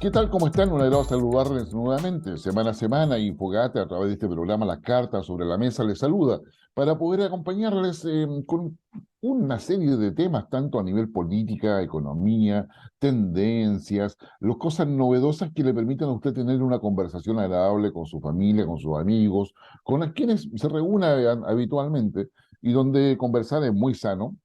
¿Qué tal? ¿Cómo están? Un agrado saludarles nuevamente. Semana a semana y Fogata, a través de este programa Las Cartas sobre la Mesa, les saluda para poder acompañarles con una serie de temas, tanto a nivel política, economía, tendencias, las cosas novedosas que le permitan a usted tener una conversación agradable con su familia, con sus amigos, con las quienes se reúna habitualmente y donde conversar es muy sano.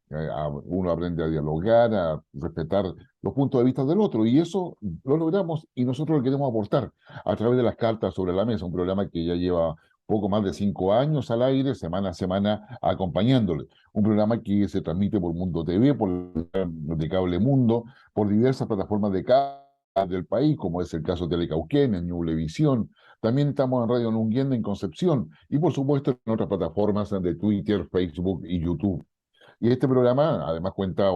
Uno aprende a dialogar, a respetar los puntos de vista del otro, y eso lo logramos y nosotros lo queremos aportar a través de las cartas sobre la mesa, un programa que ya lleva poco más de 5 años al aire, semana a semana, acompañándole. Un programa que se transmite por Mundo TV, por de Cable Mundo, por diversas plataformas de cable del país, como es el caso de Telecauquén, en Ñublevisión. También estamos en Radio Nunguien en Concepción y, por supuesto, en otras plataformas de Twitter, Facebook y YouTube. Y este programa además cuenta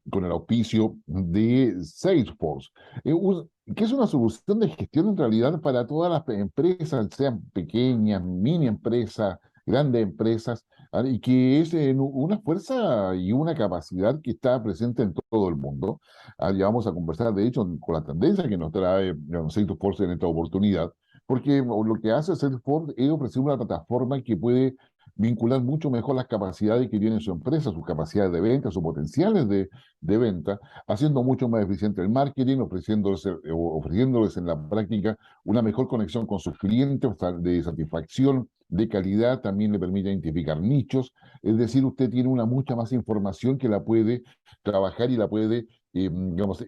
con el auspicio de Salesforce, que es una solución de gestión en realidad para todas las empresas, sean pequeñas, mini empresas, grandes empresas, y que es una fuerza y una capacidad que está presente en todo el mundo. Ya vamos a conversar, de hecho, con la tendencia que nos trae Salesforce en esta oportunidad, porque lo que hace Salesforce es ofrecer una plataforma que puede vincular mucho mejor las capacidades que tiene su empresa, sus capacidades de venta, sus potenciales de venta, haciendo mucho más eficiente el marketing, ofreciéndoles en la práctica una mejor conexión con sus clientes, de satisfacción, de calidad, también le permite identificar nichos, es decir, usted tiene una mucha más información que la puede trabajar y la puede, digamos,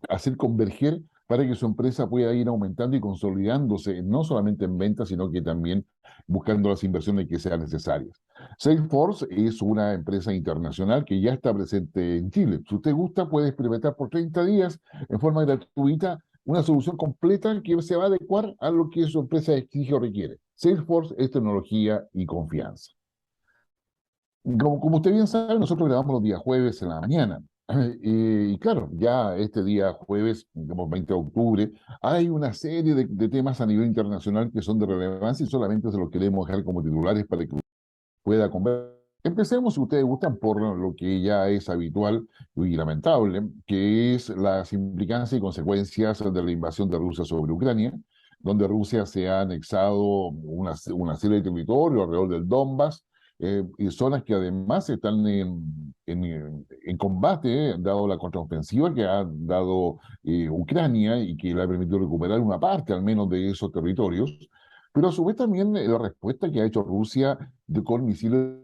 hacer converger para que su empresa pueda ir aumentando y consolidándose, no solamente en ventas, sino que también buscando las inversiones que sean necesarias. Salesforce es una empresa internacional que ya está presente en Chile. Si usted gusta, puede experimentar por 30 días en forma gratuita una solución completa que se va a adecuar a lo que su empresa exige o requiere. Salesforce es tecnología y confianza. Como usted bien sabe, nosotros grabamos los días jueves en la mañana. Y claro, ya este día jueves, digamos 20 de octubre, hay una serie de temas a nivel internacional que son de relevancia y solamente se los queremos dejar como titulares para que pueda conversar. Empecemos, si ustedes gustan, por lo que ya es habitual y lamentable, que es las implicancias y consecuencias de la invasión de Rusia sobre Ucrania, donde Rusia se ha anexado una serie de territorios alrededor del Donbass, y zonas que además están en combate, dado la contraofensiva que ha dado Ucrania y que le ha permitido recuperar una parte al menos de esos territorios, pero a su vez también la respuesta que ha hecho Rusia con misiles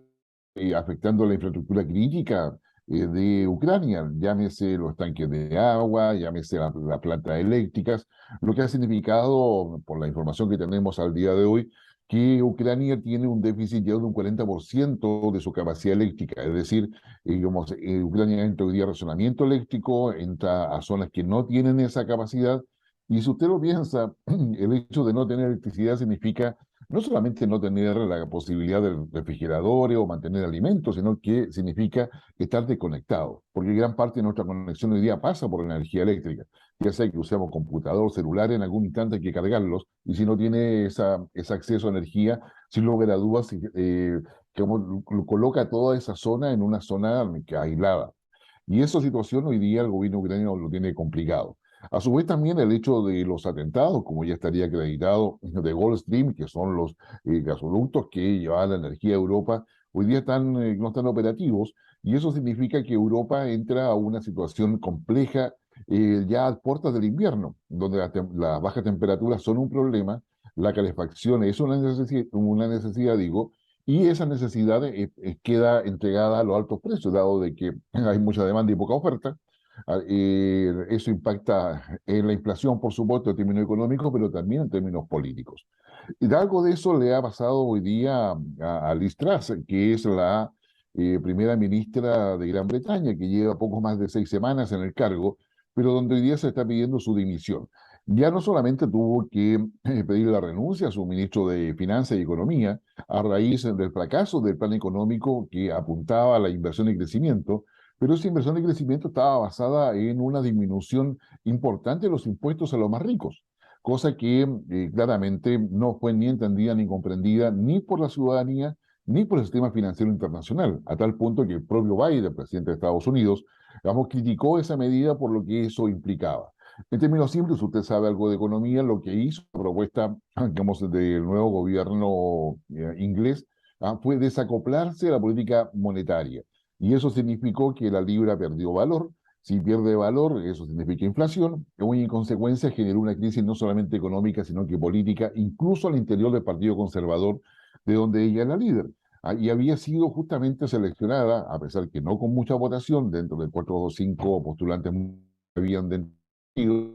afectando la infraestructura crítica de Ucrania, llámese los tanques de agua, llámese las plantas eléctricas, lo que ha significado, por la información que tenemos al día de hoy, que Ucrania tiene un déficit ya de un 40% de su capacidad eléctrica, es decir, digamos, Ucrania entra hoy día a racionamiento eléctrico, entra a zonas que no tienen esa capacidad, y si usted lo piensa, el hecho de no tener electricidad significa no solamente no tener la posibilidad de refrigeradores o mantener alimentos, sino que significa estar desconectado, porque gran parte de nuestra conexión hoy día pasa por la energía eléctrica, ya sea que usemos computador, celular, en algún instante hay que cargarlos, y si no tiene ese acceso a energía, sin lugar a dudas, coloca toda esa zona en una zona aislada. Y esa situación hoy día el gobierno ucraniano lo tiene complicado. A su vez también el hecho de los atentados, como ya estaría acreditado, de Gulf Stream, que son los gasoductos que llevan la energía a Europa, hoy día no están operativos, y eso significa que Europa entra a una situación compleja ya a puertas del invierno, donde las bajas temperaturas son un problema, la calefacción es una necesidad, digo, y esa necesidad queda entregada a los altos precios, dado de que hay mucha demanda y poca oferta. Eso impacta en la inflación, por supuesto, en términos económicos, pero también en términos políticos. Y de algo de eso le ha pasado hoy día a Liz Truss, que es la primera ministra de Gran Bretaña, que lleva poco más de 6 semanas en el cargo, pero donde hoy día se está pidiendo su dimisión. Ya no solamente tuvo que pedir la renuncia a su ministro de Finanzas y Economía a raíz del fracaso del plan económico que apuntaba a la inversión y crecimiento, pero esa inversión y crecimiento estaba basada en una disminución importante de los impuestos a los más ricos, cosa que claramente no fue ni entendida ni comprendida ni por la ciudadanía ni por el sistema financiero internacional, a tal punto que el propio Biden, presidente de Estados Unidos, digamos, criticó esa medida por lo que eso implicaba. En términos simples, usted sabe algo de economía, lo que hizo la propuesta, digamos, del nuevo gobierno inglés fue desacoplarse de la política monetaria. Y eso significó que la libra perdió valor. Si pierde valor, eso significa inflación, y en consecuencia generó una crisis no solamente económica, sino que política, incluso al interior del Partido Conservador, de donde ella es la líder. Y había sido justamente seleccionada, a pesar que no con mucha votación, dentro de 4 o 5 postulantes que habían decidido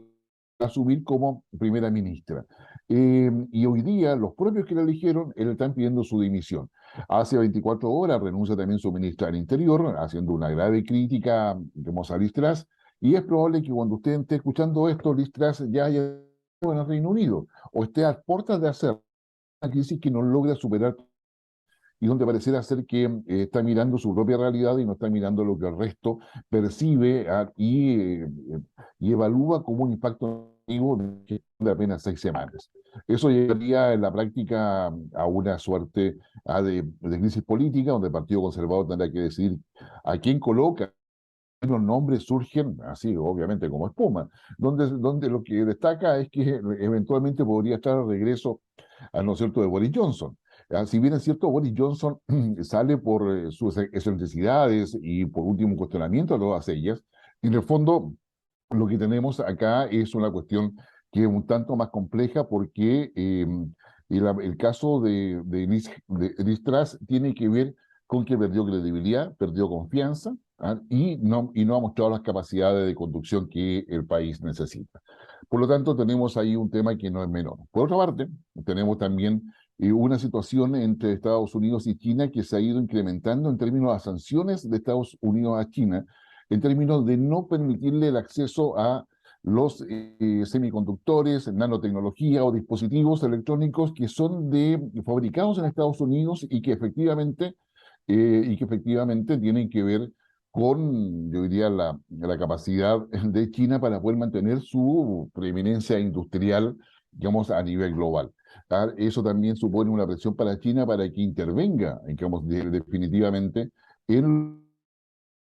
asumir como primera ministra. Y hoy día los propios que la eligieron le están pidiendo su dimisión. Hace 24 horas renuncia también su ministra del Interior, haciendo una grave crítica, digamos, a Liz Truss, y es probable que cuando usted esté escuchando esto, Liz Truss ya haya estado en el Reino Unido, o esté a puertas de hacer una crisis que no logra superar y donde pareciera ser que está mirando su propia realidad y no está mirando lo que el resto percibe y evalúa como un impacto negativo de apenas 6 semanas. Eso llegaría en la práctica a una suerte de crisis política, donde el Partido Conservador tendrá que decidir a quién coloca. Los nombres surgen así, obviamente, como espuma, donde lo que destaca es que eventualmente podría estar al regreso, ¿no es cierto?, de Boris Johnson. Si bien es cierto, Boris Johnson sale por sus excentricidades y por último cuestionamiento a todas ellas, y en el fondo lo que tenemos acá es una cuestión que es un tanto más compleja porque el caso de Liz Truss tiene que ver con que perdió credibilidad, perdió confianza, y no ha mostrado las capacidades de conducción que el país necesita. Por lo tanto, tenemos ahí un tema que no es menor. Por otra parte, tenemos también una situación entre Estados Unidos y China que se ha ido incrementando en términos de las sanciones de Estados Unidos a China, en términos de no permitirle el acceso a los semiconductores, nanotecnología o dispositivos electrónicos que son fabricados en Estados Unidos y que efectivamente tienen que ver con, yo diría, la capacidad de China para poder mantener su preeminencia industrial, digamos, a nivel global. Eso también supone una presión para China para que intervenga, digamos, definitivamente en,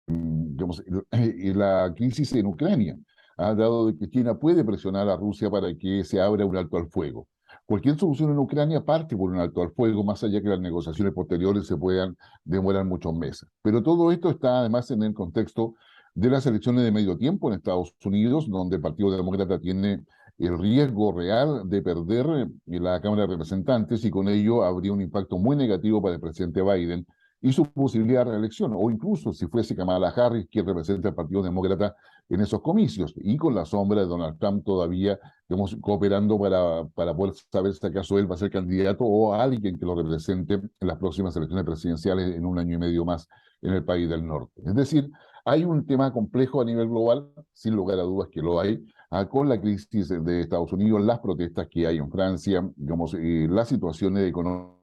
digamos, en la crisis en Ucrania. Ha dado de que China puede presionar a Rusia para que se abra un alto al fuego. Cualquier solución en Ucrania parte por un alto al fuego, más allá que las negociaciones posteriores se puedan demorar muchos meses. Pero todo esto está además en el contexto de las elecciones de medio tiempo en Estados Unidos, donde el Partido Demócrata tiene el riesgo real de perder la Cámara de Representantes y con ello habría un impacto muy negativo para el presidente Biden y su posibilidad de reelección, o incluso si fuese Kamala Harris quien representa al Partido Demócrata en esos comicios, y con la sombra de Donald Trump todavía, digamos, cooperando para poder saber si acaso él va a ser candidato o alguien que lo represente en las próximas elecciones presidenciales en un año y medio más en el país del norte. Es decir, hay un tema complejo a nivel global, sin lugar a dudas que lo hay, con la crisis de Estados Unidos, las protestas que hay en Francia, digamos, las situaciones económicas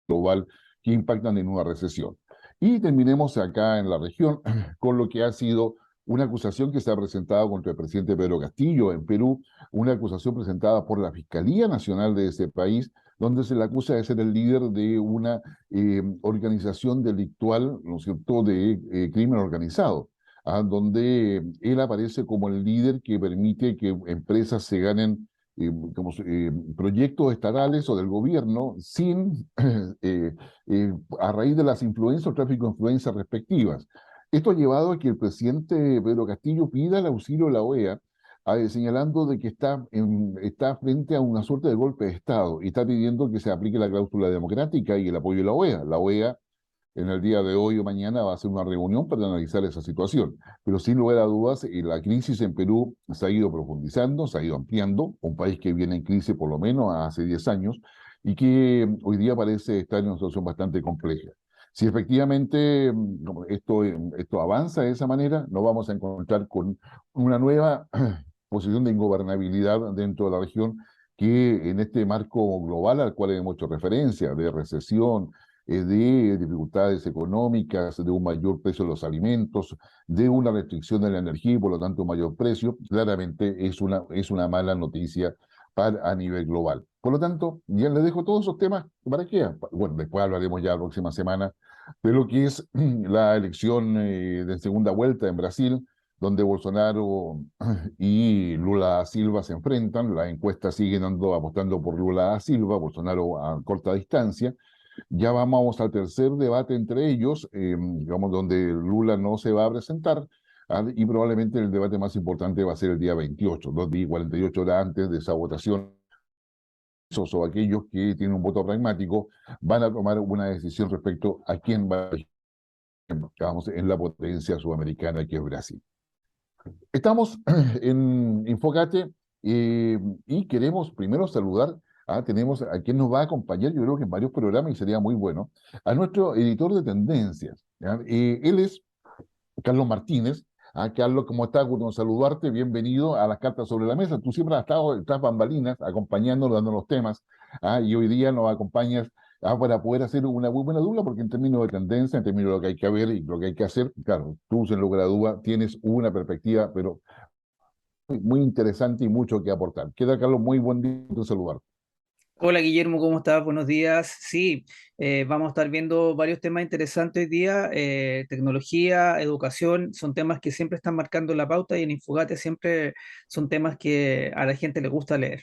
global que impactan en una recesión. Y terminemos acá en la región con lo que ha sido una acusación que se ha presentado contra el presidente Pedro Castillo en Perú, una acusación presentada por la Fiscalía Nacional de ese país, donde se le acusa de ser el líder de una organización delictual, ¿no es cierto?, de crimen organizado, donde él aparece como el líder que permite que empresas se ganen proyectos estatales o del gobierno sin a raíz de las influencias o tráfico de influencias respectivas. Esto ha llevado a que el presidente Pedro Castillo pida el auxilio de la OEA, señalando de que está frente a una suerte de golpe de Estado y está pidiendo que se aplique la cláusula democrática y el apoyo de la OEA. La OEA en el día de hoy o mañana va a hacer una reunión para analizar esa situación. Pero sin lugar a dudas, la crisis en Perú se ha ido profundizando, se ha ido ampliando, un país que viene en crisis por lo menos hace 10 años y que hoy día parece estar en una situación bastante compleja. Si efectivamente esto avanza de esa manera, nos vamos a encontrar con una nueva posición de ingobernabilidad dentro de la región que en este marco global al cual hemos hecho referencia, de recesión, de dificultades económicas, de un mayor precio de los alimentos, de una restricción de la energía y por lo tanto un mayor precio, claramente es una mala noticia a nivel global. Por lo tanto, ya les dejo todos esos temas para que, bueno, después hablaremos ya la próxima semana de lo que es la elección de segunda vuelta en Brasil, donde Bolsonaro y Lula da Silva se enfrentan. Las encuestas siguen apostando por Lula da Silva, Bolsonaro a corta distancia. Ya vamos al tercer debate entre ellos, digamos, donde Lula no se va a presentar, y probablemente el debate más importante va a ser el día 28, 2 días, 48 horas antes de esa votación. O aquellos que tienen un voto pragmático van a tomar una decisión respecto a quién va a elegir, digamos, en la potencia sudamericana que es Brasil. Estamos en Infocate, y queremos primero saludar tenemos a quien nos va a acompañar, yo creo que en varios programas y sería muy bueno, a nuestro editor de tendencias. ¿Ya? Él es Carlos Martínez. Carlos, ¿cómo estás? Bueno, saludarte, bienvenido a las cartas sobre la mesa. Tú siempre has estado tras bambalinas, acompañándonos, dando los temas, y hoy día nos acompañas para poder hacer una muy buena dupla, porque en términos de tendencia, en términos de lo que hay que ver y lo que hay que hacer, claro, tú sin lugar a duda tienes una perspectiva, pero muy interesante y mucho que aportar. Queda, Carlos, muy buen día, un saludar. Hola Guillermo, ¿cómo estás? Buenos días. Sí, vamos a estar viendo varios temas interesantes hoy día. Tecnología, educación, son temas que siempre están marcando la pauta y en Infogate siempre son temas que a la gente le gusta leer.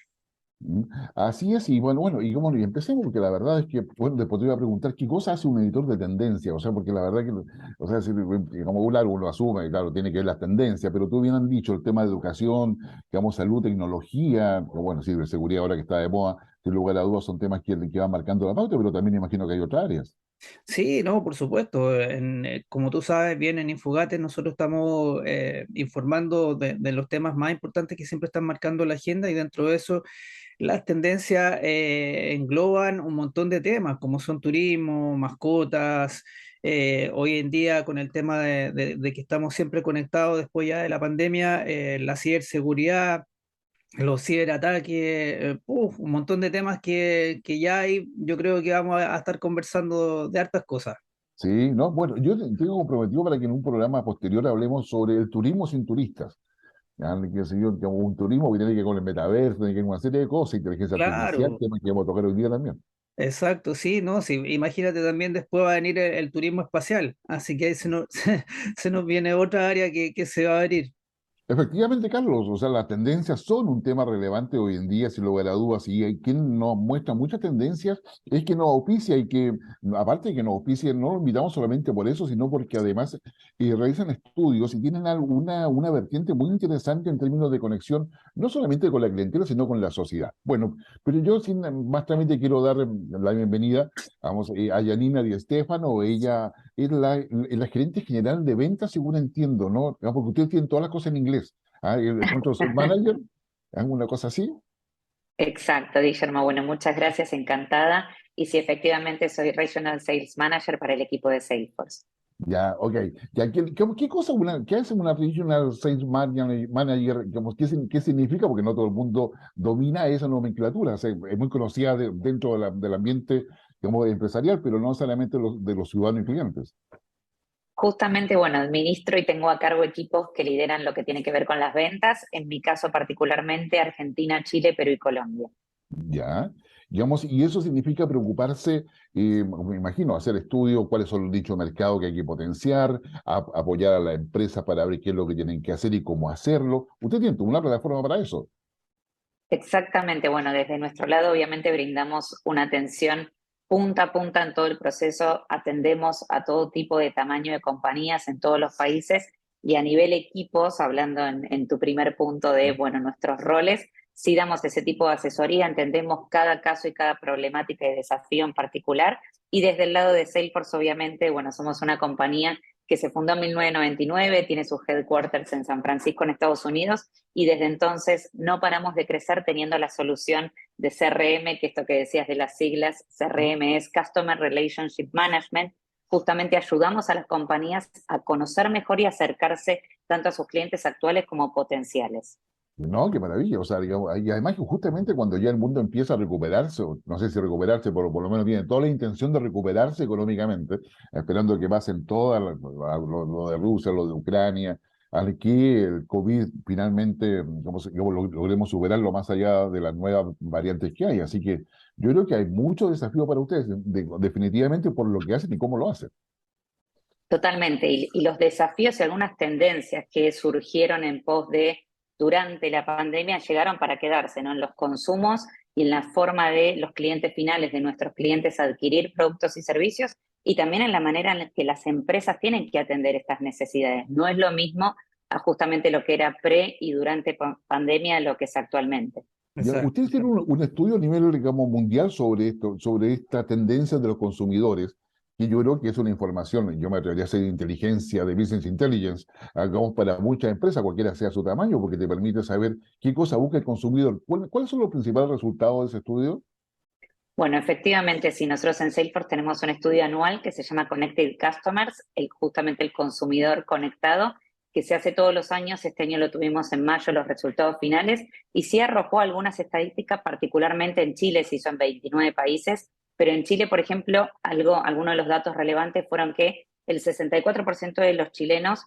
Mm, Así es, y bueno, y como y empecemos, porque la verdad es que, bueno, después te iba a preguntar qué cosa hace un editor de tendencia, o sea, porque la verdad que, o sea, como un árbol lo asume, claro, tiene que ver las tendencias, pero tú bien han dicho el tema de educación, digamos, salud, tecnología, o bueno, sí, de seguridad ahora que está de moda, sin lugar a dudas son temas que van marcando la pauta, pero también imagino que hay otras áreas. Sí, no, por supuesto. Como tú sabes bien, en Infogate nosotros estamos informando de los temas más importantes que siempre están marcando la agenda y dentro de eso las tendencias engloban un montón de temas, como son turismo, mascotas. Hoy en día, con el tema de que estamos siempre conectados después ya de la pandemia, la ciberseguridad, los ciberataques, un montón de temas que ya hay, yo creo que vamos a estar conversando de hartas cosas. Sí, no, bueno, yo tengo comprometido para que en un programa posterior hablemos sobre el turismo sin turistas. Ya, qué sé yo, como un turismo que tiene que ver con el metaverso, tiene que ver con una serie de cosas, inteligencia artificial, Claro, temas que vamos a tocar hoy día también. exacto, sí, ¿no? Sí, imagínate también después va a venir el turismo espacial, así que ahí se nos viene otra área que se va a abrir. Efectivamente, Carlos, o sea, las tendencias son un tema relevante hoy en día, sin lugar a dudas, y hay quien nos muestra muchas tendencias, es que nos auspicia y que, aparte de que nos auspicia, no lo invitamos solamente por eso, sino porque además realizan estudios y tienen una vertiente muy interesante en términos de conexión, no solamente con la clientela, sino con la sociedad. Bueno, pero yo sin más trámite quiero dar la bienvenida, vamos, a Yanina Di Stéfano. Ella es la gerente general de ventas, según entiendo, ¿no? Porque ustedes tienen todas las cosas en inglés. El Control Sales Manager, ¿alguna cosa así? Exacto, Guillermo. Bueno, muchas gracias, encantada. Y sí, efectivamente soy Regional Sales Manager para el equipo de Salesforce. Ya, ok. Ya, ¿qué cosa qué hace una Regional Sales Manager? ¿Qué significa? Porque no todo el mundo domina esa nomenclatura. O sea, es muy conocida dentro del ambiente, digamos, empresarial, pero no solamente de los ciudadanos y clientes. Justamente, bueno, administro y tengo a cargo equipos que lideran lo que tiene que ver con las ventas, en mi caso particularmente Argentina, Chile, Perú y Colombia. Ya, digamos, y eso significa preocuparse, me imagino, hacer estudios, cuáles son los nichos de mercado que hay que potenciar, apoyar a la empresa para ver qué es lo que tienen que hacer y cómo hacerlo. Usted tiene una plataforma para eso. Exactamente, bueno, desde nuestro lado obviamente brindamos una atención punta a punta en todo el proceso, atendemos a todo tipo de tamaño de compañías en todos los países y a nivel equipos, hablando en tu primer punto de, bueno, nuestros roles, sí damos ese tipo de asesoría, entendemos cada caso y cada problemática y desafío en particular y desde el lado de Salesforce obviamente, bueno, somos una compañía que se fundó en 1999, tiene sus headquarters en San Francisco, en Estados Unidos, y desde entonces no paramos de crecer teniendo la solución de CRM, que esto que decías de las siglas, CRM es Customer Relationship Management. Justamente ayudamos a las compañías a conocer mejor y acercarse tanto a sus clientes actuales como potenciales. No, qué maravilla. O sea, digamos, y además que justamente cuando ya el mundo empieza a recuperarse, o no sé si recuperarse, pero por lo menos tiene toda la intención de recuperarse económicamente, esperando que pasen todo lo de Rusia, lo de Ucrania, al que el COVID finalmente, digamos, logremos superarlo más allá de las nuevas variantes que hay. Así que yo creo que hay mucho desafío para ustedes, definitivamente por lo que hacen y cómo lo hacen. Totalmente. Y los desafíos y algunas tendencias que surgieron en pos de durante la pandemia llegaron para quedarse, ¿no? En los consumos y en la forma de los clientes finales, de nuestros clientes, adquirir productos y servicios, y también en la manera en la que las empresas tienen que atender estas necesidades. No es lo mismo a justamente lo que era pre y durante pandemia lo que es actualmente. Ya, ustedes tienen Exacto. un estudio a nivel, digamos, mundial sobre esto, sobre esta tendencia de los consumidores, que yo creo que es una información, yo me atrevería a hacer inteligencia de business intelligence, hagamos para muchas empresas, cualquiera sea su tamaño, porque te permite saber qué cosa busca el consumidor. ¿Cuáles son los principales resultados de ese estudio? Bueno, efectivamente, sí, nosotros en Salesforce tenemos un estudio anual que se llama Connected Customers, justamente el consumidor conectado, que se hace todos los años. Este año lo tuvimos en mayo, los resultados finales, y sí arrojó algunas estadísticas, particularmente en Chile, se hizo en 29 países, pero en Chile, por ejemplo, algunos de los datos relevantes fueron que el 64% de los chilenos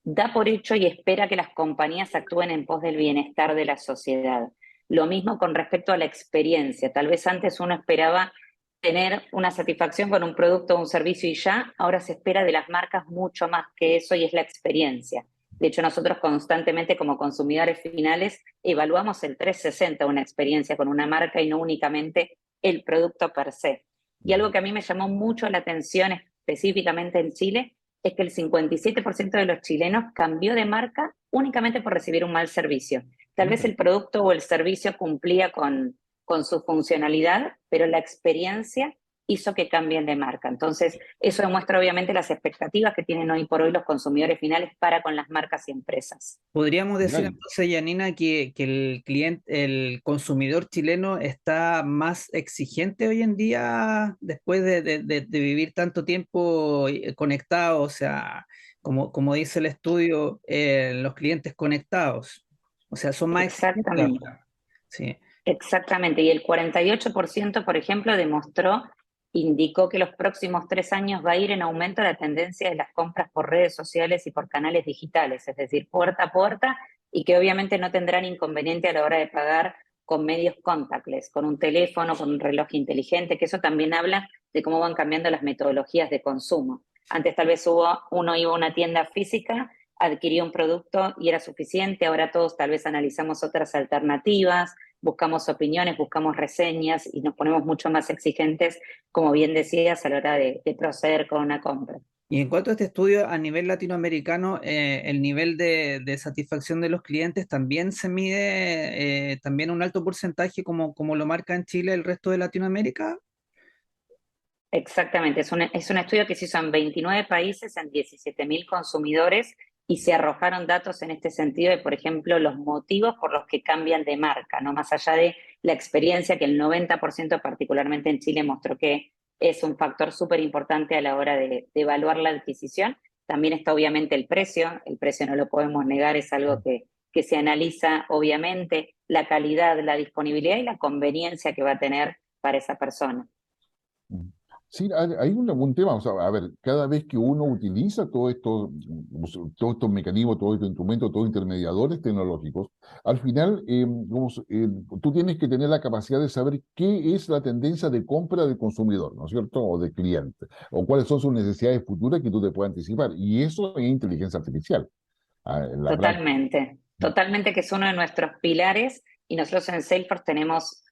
da por hecho y espera que las compañías actúen en pos del bienestar de la sociedad. Lo mismo con respecto a la experiencia. Tal vez antes uno esperaba tener una satisfacción con un producto o un servicio y ya, ahora se espera de las marcas mucho más que eso y es la experiencia. De hecho, nosotros constantemente como consumidores finales evaluamos el 360, una experiencia con una marca y no únicamente el producto per se. Y algo que a mí me llamó mucho la atención específicamente en Chile es que el 57% de los chilenos cambió de marca únicamente por recibir un mal servicio. Tal vez el producto o el servicio cumplía con su funcionalidad, pero la experiencia hizo que cambien de marca. Entonces, eso demuestra obviamente las expectativas que tienen hoy por hoy los consumidores finales para con las marcas y empresas. Podríamos Ya, decir entonces, Yanina, que el cliente, el consumidor chileno está más exigente hoy en día después de vivir tanto tiempo conectado, o sea, como dice el estudio, los clientes conectados, o sea, son más exigentes Exactamente. ahora. Sí. Exactamente, y el 48%, por ejemplo, indicó que los próximos 3 años va a ir en aumento la tendencia de las compras por redes sociales y por canales digitales, es decir, puerta a puerta, y que obviamente no tendrán inconveniente a la hora de pagar con medios contactless, con un teléfono, con un reloj inteligente, que eso también habla de cómo van cambiando las metodologías de consumo. Antes tal vez uno iba a una tienda física, adquiría un producto y era suficiente, ahora todos tal vez analizamos otras alternativas, buscamos opiniones, buscamos reseñas y nos ponemos mucho más exigentes, como bien decías, a la hora de proceder con una compra. Y en cuanto a este estudio a nivel latinoamericano, el nivel de satisfacción de los clientes también se mide, también un alto porcentaje como lo marca en Chile el resto de Latinoamérica. Exactamente, es un estudio que se hizo en 29 países, en 17.000 consumidores, y se arrojaron datos en este sentido de, por ejemplo, los motivos por los que cambian de marca, ¿no? Más allá de la experiencia, que el 90% particularmente en Chile mostró que es un factor súper importante a la hora de evaluar la adquisición. También está obviamente el precio no lo podemos negar, es algo que se analiza obviamente, la calidad, la disponibilidad y la conveniencia que va a tener para esa persona. sí, hay un tema, o sea, a ver, cada vez que uno utiliza todos estos mecanismos, todos estos instrumentos, todos intermediadores tecnológicos, al final tú tienes que tener la capacidad de saber qué es la tendencia de compra del consumidor, ¿no es cierto? O del cliente, o cuáles son sus necesidades futuras que tú te puedas anticipar. Y eso es inteligencia artificial, en la práctica. Totalmente, totalmente, que es uno de nuestros pilares, y nosotros en Salesforce tenemos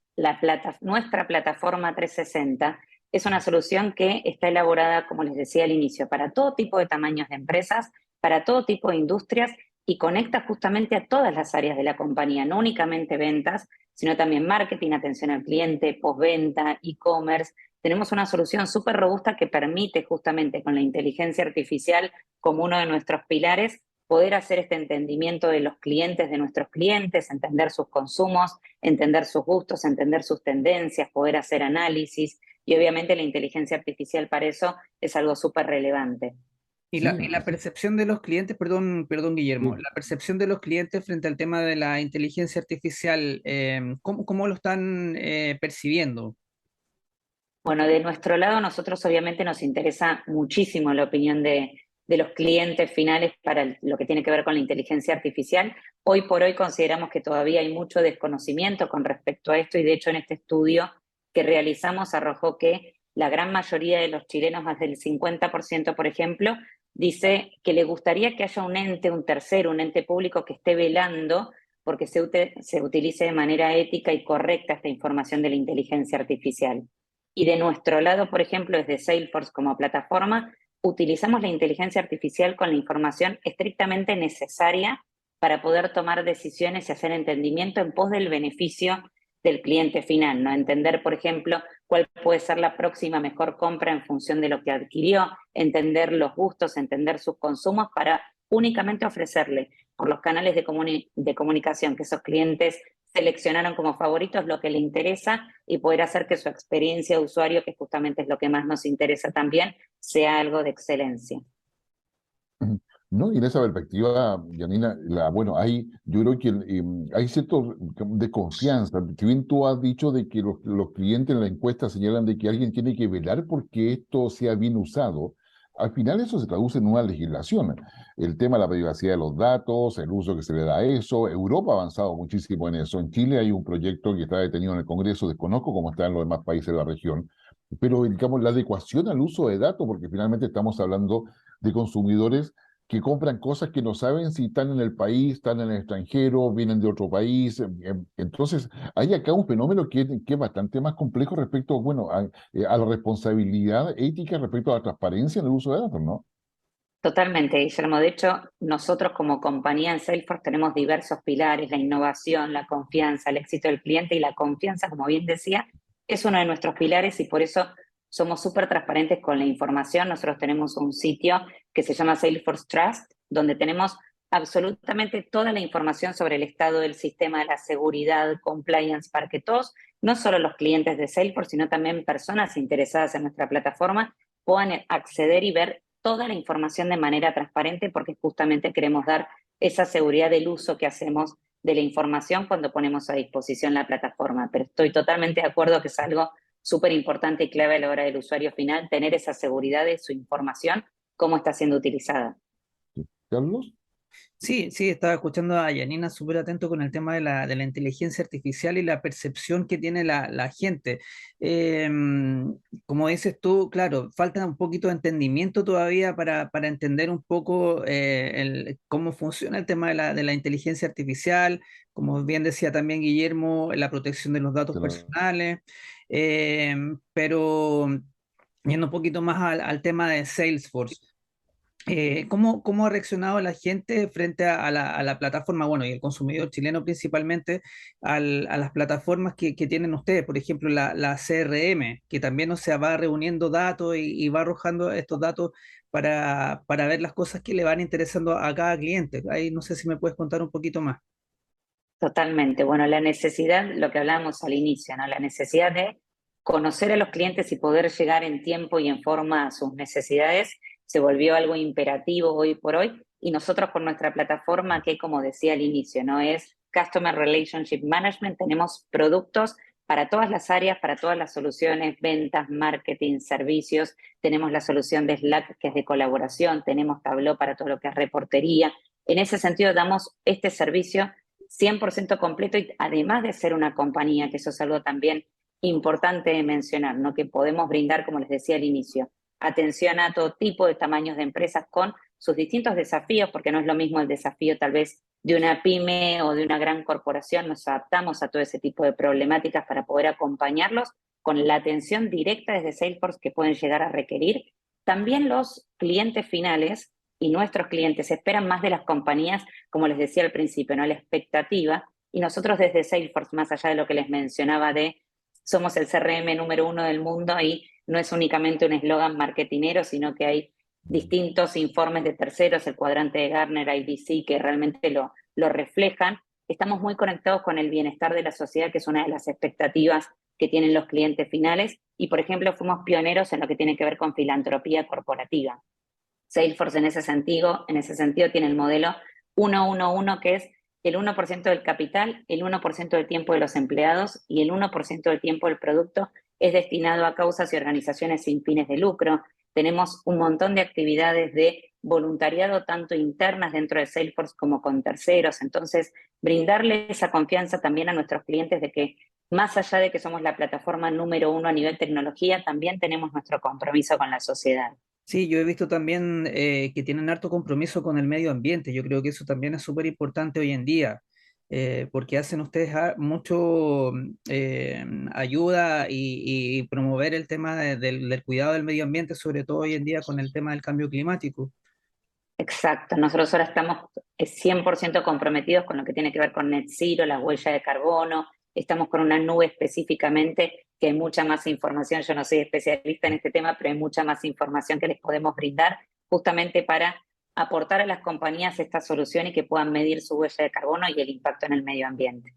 nuestra plataforma 360. Es una solución que está elaborada, como les decía al inicio, para todo tipo de tamaños de empresas, para todo tipo de industrias, y conecta justamente a todas las áreas de la compañía, no únicamente ventas, sino también marketing, atención al cliente, postventa, e-commerce. Tenemos una solución súper robusta que permite justamente con la inteligencia artificial como uno de nuestros pilares poder hacer este entendimiento de los clientes, de nuestros clientes, entender sus consumos, entender sus gustos, entender sus tendencias, poder hacer análisis, y obviamente la inteligencia artificial para eso es algo súper relevante. Y Sí, la percepción de los clientes, perdón, Guillermo, sí. la percepción de los clientes frente al tema de la inteligencia artificial, ¿cómo lo están percibiendo? Bueno, de nuestro lado, nosotros obviamente nos interesa muchísimo la opinión de los clientes finales para lo que tiene que ver con la inteligencia artificial. Hoy por hoy consideramos que todavía hay mucho desconocimiento con respecto a esto, y de hecho en este estudio que realizamos arrojó que la gran mayoría de los chilenos, más del 50%, por ejemplo, dice que le gustaría que haya un ente, un tercero, un ente público que esté velando porque se utilice de manera ética y correcta esta información de la inteligencia artificial. Y de nuestro lado, por ejemplo, desde Salesforce como plataforma, utilizamos la inteligencia artificial con la información estrictamente necesaria para poder tomar decisiones y hacer entendimiento en pos del beneficio del cliente final, ¿no? Entender, por ejemplo, cuál puede ser la próxima mejor compra en función de lo que adquirió, entender los gustos, entender sus consumos para únicamente ofrecerle por los canales de comunicación que esos clientes seleccionaron como favoritos lo que le interesa y poder hacer que su experiencia de usuario, que justamente es lo que más nos interesa también, sea algo de excelencia. Ujú. No, y en esa perspectiva, Janina, bueno, yo creo que hay cierto desconfianza. Si bien tú has dicho de que los clientes en la encuesta señalan de que alguien tiene que velar porque esto sea bien usado, al final eso se traduce en una legislación. El tema de la privacidad de los datos, el uso que se le da a eso. Europa ha avanzado muchísimo en eso. En Chile hay un proyecto que está detenido en el Congreso, desconozco cómo está en los demás países de la región, pero digamos la adecuación al uso de datos, porque finalmente estamos hablando de consumidores que compran cosas que no saben si están en el país, están en el extranjero, vienen de otro país. Entonces, hay acá un fenómeno que es bastante más complejo respecto, bueno, a la responsabilidad ética respecto a la transparencia en el uso de datos, ¿no? Totalmente, Guillermo. De hecho, nosotros como compañía en Salesforce tenemos diversos pilares: la innovación, la confianza, el éxito del cliente, y la confianza, como bien decía, es uno de nuestros pilares y por eso somos súper transparentes con la información. Nosotros tenemos un sitio que se llama Salesforce Trust, donde tenemos absolutamente toda la información sobre el estado del sistema, de la seguridad, compliance, para que todos, no solo los clientes de Salesforce, sino también personas interesadas en nuestra plataforma, puedan acceder y ver toda la información de manera transparente, porque justamente queremos dar esa seguridad del uso que hacemos de la información cuando ponemos a disposición la plataforma. Pero estoy totalmente de acuerdo que es algo súper importante y clave a la hora del usuario final, tener esa seguridad de su información, cómo está siendo utilizada. Carlos. Sí, sí, estaba escuchando a Yanina súper atento con el tema de la inteligencia artificial y la percepción que tiene la gente. Como dices tú, claro, falta un poquito de entendimiento todavía para entender un poco cómo funciona el tema de la inteligencia artificial, como bien decía también Guillermo, la protección de los datos personales, pero yendo un poquito más al tema de Salesforce. ¿Cómo ha reaccionado la gente frente a la plataforma, bueno, y el consumidor chileno principalmente, a las plataformas que tienen ustedes? Por ejemplo, la CRM, que también, o sea, va reuniendo datos y va arrojando estos datos para ver las cosas que le van interesando a cada cliente. Ahí no sé si me puedes contar un poquito más. Totalmente. Bueno, la necesidad, lo que hablábamos al inicio, ¿no? La necesidad de conocer a los clientes y poder llegar en tiempo y en forma a sus necesidades se volvió algo imperativo hoy por hoy. Y nosotros con nuestra plataforma, que como decía al inicio, ¿no? Es Customer Relationship Management, tenemos productos para todas las áreas, para todas las soluciones: ventas, marketing, servicios. Tenemos la solución de Slack, que es de colaboración, tenemos Tableau para todo lo que es reportería. En ese sentido, damos este servicio 100% completo, y además de ser una compañía, que eso es algo también importante de mencionar, ¿no? Que podemos brindar, como les decía al inicio, atención a todo tipo de tamaños de empresas con sus distintos desafíos, porque no es lo mismo el desafío tal vez de una pyme o de una gran corporación. Nos adaptamos a todo ese tipo de problemáticas para poder acompañarlos con la atención directa desde Salesforce que pueden llegar a requerir. También los clientes finales y nuestros clientes esperan más de las compañías, como les decía al principio, ¿no? La expectativa. Y nosotros desde Salesforce, más allá de lo que les mencionaba de somos el CRM número 1 del mundo, y no es únicamente un eslogan marketinero, sino que hay distintos informes de terceros, el cuadrante de Gartner, IDC, que realmente lo reflejan. Estamos muy conectados con el bienestar de la sociedad, que es una de las expectativas que tienen los clientes finales. Y, por ejemplo, fuimos pioneros en lo que tiene que ver con filantropía corporativa. Salesforce en ese sentido tiene el modelo 1-1-1, que es el 1% del capital, el 1% del tiempo de los empleados y el 1% del tiempo del producto es destinado a causas y organizaciones sin fines de lucro. Tenemos un montón de actividades de voluntariado, tanto internas dentro de Salesforce como con terceros. Entonces, brindarle esa confianza también a nuestros clientes de que, más allá de que somos la plataforma número 1 a nivel tecnología, también tenemos nuestro compromiso con la sociedad. Sí, yo he visto también que tienen harto compromiso con el medio ambiente. Yo creo que eso también es súper importante hoy en día, porque hacen ustedes mucho ayuda y promover el tema del cuidado del medio ambiente, sobre todo hoy en día con el tema del cambio climático. Exacto, nosotros ahora estamos 100% comprometidos con lo que tiene que ver con net zero, la huella de carbono, estamos con una nube específicamente que hay mucha más información, yo no soy especialista en este tema, pero hay mucha más información que les podemos brindar justamente para aportar a las compañías esta solución y que puedan medir su huella de carbono y el impacto en el medio ambiente.